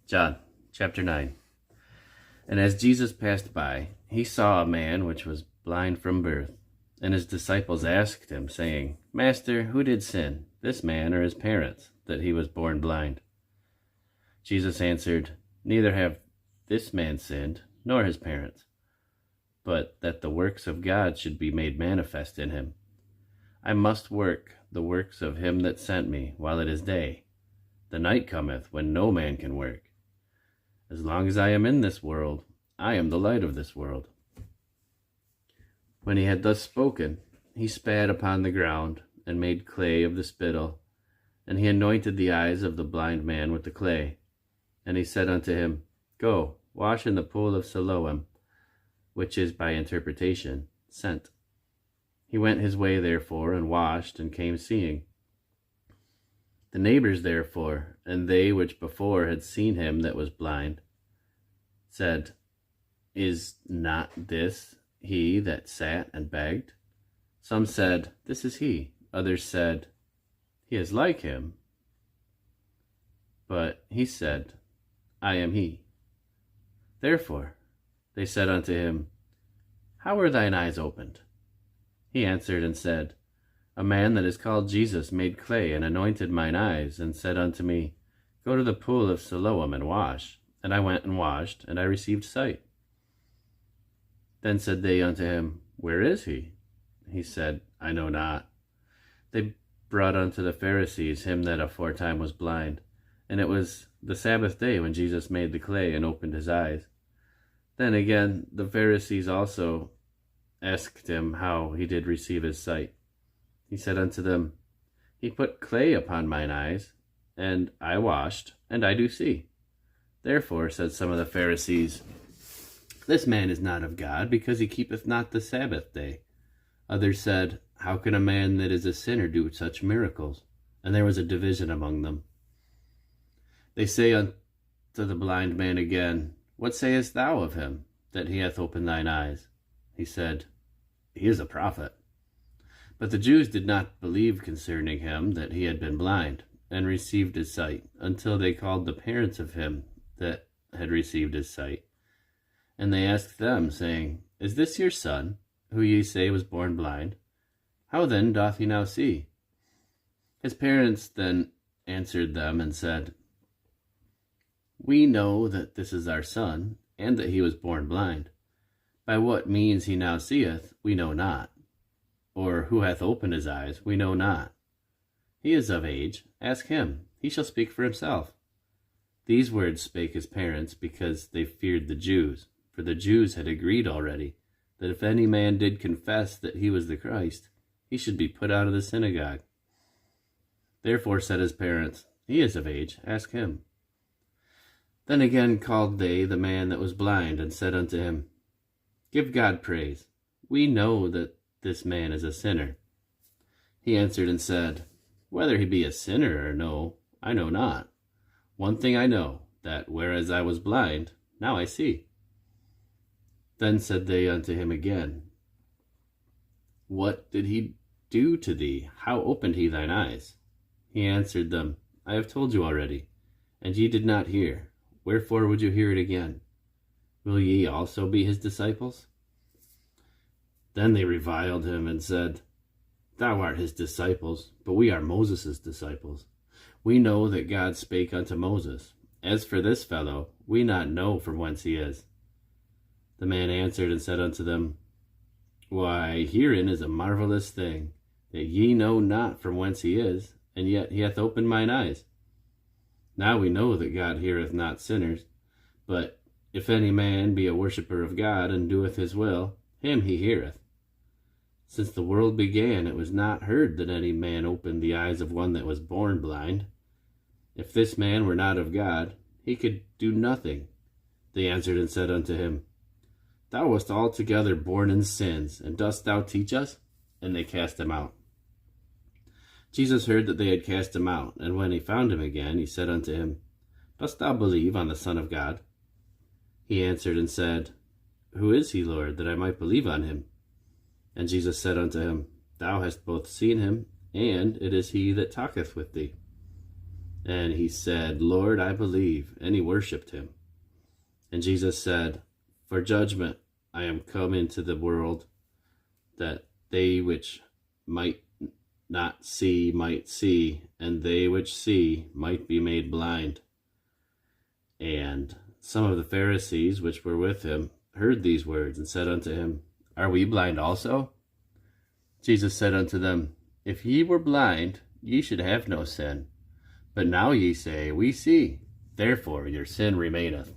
John chapter 9. And as Jesus passed by, he saw a man which was blind from birth. And his disciples asked him, saying, Master, who did sin, this man or his parents, that he was born blind? Jesus answered, Neither have this man sinned, nor his parents, but that the works of God should be made manifest in him. I must work the works of him that sent me while it is day. The night cometh when no man can work. As long as I am in this world, I am the light of this world. When he had thus spoken, he spat upon the ground, and made clay of the spittle, and he anointed the eyes of the blind man with the clay. And he said unto him, Go, wash in the pool of Siloam, which is by interpretation, sent. He went his way therefore, and washed, and came seeing. The neighbors therefore, and they which before had seen him that was blind, said, Is not this he that sat and begged? Some said, This is he. Others said, He is like him. But he said, I am he. Therefore they said unto him, How were thine eyes opened? He answered and said, A man that is called Jesus made clay and anointed mine eyes, and said unto me, Go to the pool of Siloam and wash. And I went and washed, and I received sight. Then said they unto him, Where is he? He said, I know not. They brought unto the Pharisees him that aforetime was blind. And it was the Sabbath day when Jesus made the clay and opened his eyes. Then again the Pharisees also asked him how he did receive his sight. He said unto them, He put clay upon mine eyes, and I washed, and I do see. Therefore said some of the Pharisees, This man is not of God, because he keepeth not the Sabbath day. Others said, How can a man that is a sinner do such miracles? And there was a division among them. They say unto the blind man again, What sayest thou of him, that he hath opened thine eyes? He said, He is a prophet. But the Jews did not believe concerning him that he had been blind, and received his sight, until they called the parents of him that had received his sight. And they asked them, saying, Is this your son, who ye say was born blind? How then doth he now see? His parents then answered them and said, We know that this is our son, and that he was born blind. By what means he now seeth, we know not. Or who hath opened his eyes, we know not. He is of age, ask him, he shall speak for himself. These words spake his parents, because they feared the Jews. For the Jews had agreed already, that if any man did confess that he was the Christ, he should be put out of the synagogue. Therefore said his parents, He is of age, ask him. Then again called they the man that was blind, and said unto him, Give God praise. We know that this man is a sinner. He answered and said, Whether he be a sinner or no, I know not. One thing I know, that whereas I was blind, now I see. Then said they unto him again, What did he do to thee? How opened he thine eyes? He answered them, I have told you already, and ye did not hear. Wherefore would you hear it again? Will ye also be his disciples? Then they reviled him and said, Thou art his disciples, but we are Moses' disciples. We know that God spake unto Moses. As for this fellow, we not know from whence he is. The man answered and said unto them, Why, herein is a marvelous thing, that ye know not from whence he is, and yet he hath opened mine eyes. Now we know that God heareth not sinners, but if any man be a worshipper of God, and doeth his will, him he heareth. Since the world began, it was not heard that any man opened the eyes of one that was born blind. If this man were not of God, he could do nothing. They answered and said unto him, Thou wast altogether born in sins, and dost thou teach us? And they cast him out. Jesus heard that they had cast him out, and when he found him again, he said unto him, Dost thou believe on the Son of God? He answered and said, Who is he, Lord, that I might believe on him? And Jesus said unto him, Thou hast both seen him, and it is he that talketh with thee. And he said, Lord, I believe. And he worshipped him. And Jesus said, For judgment I am come into the world, that they which might not see might see, and they which see might be made blind. And some of the Pharisees which were with him heard these words, and said unto him, Are we blind also? Jesus said unto them, If ye were blind, ye should have no sin. But now ye say, We see, therefore your sin remaineth.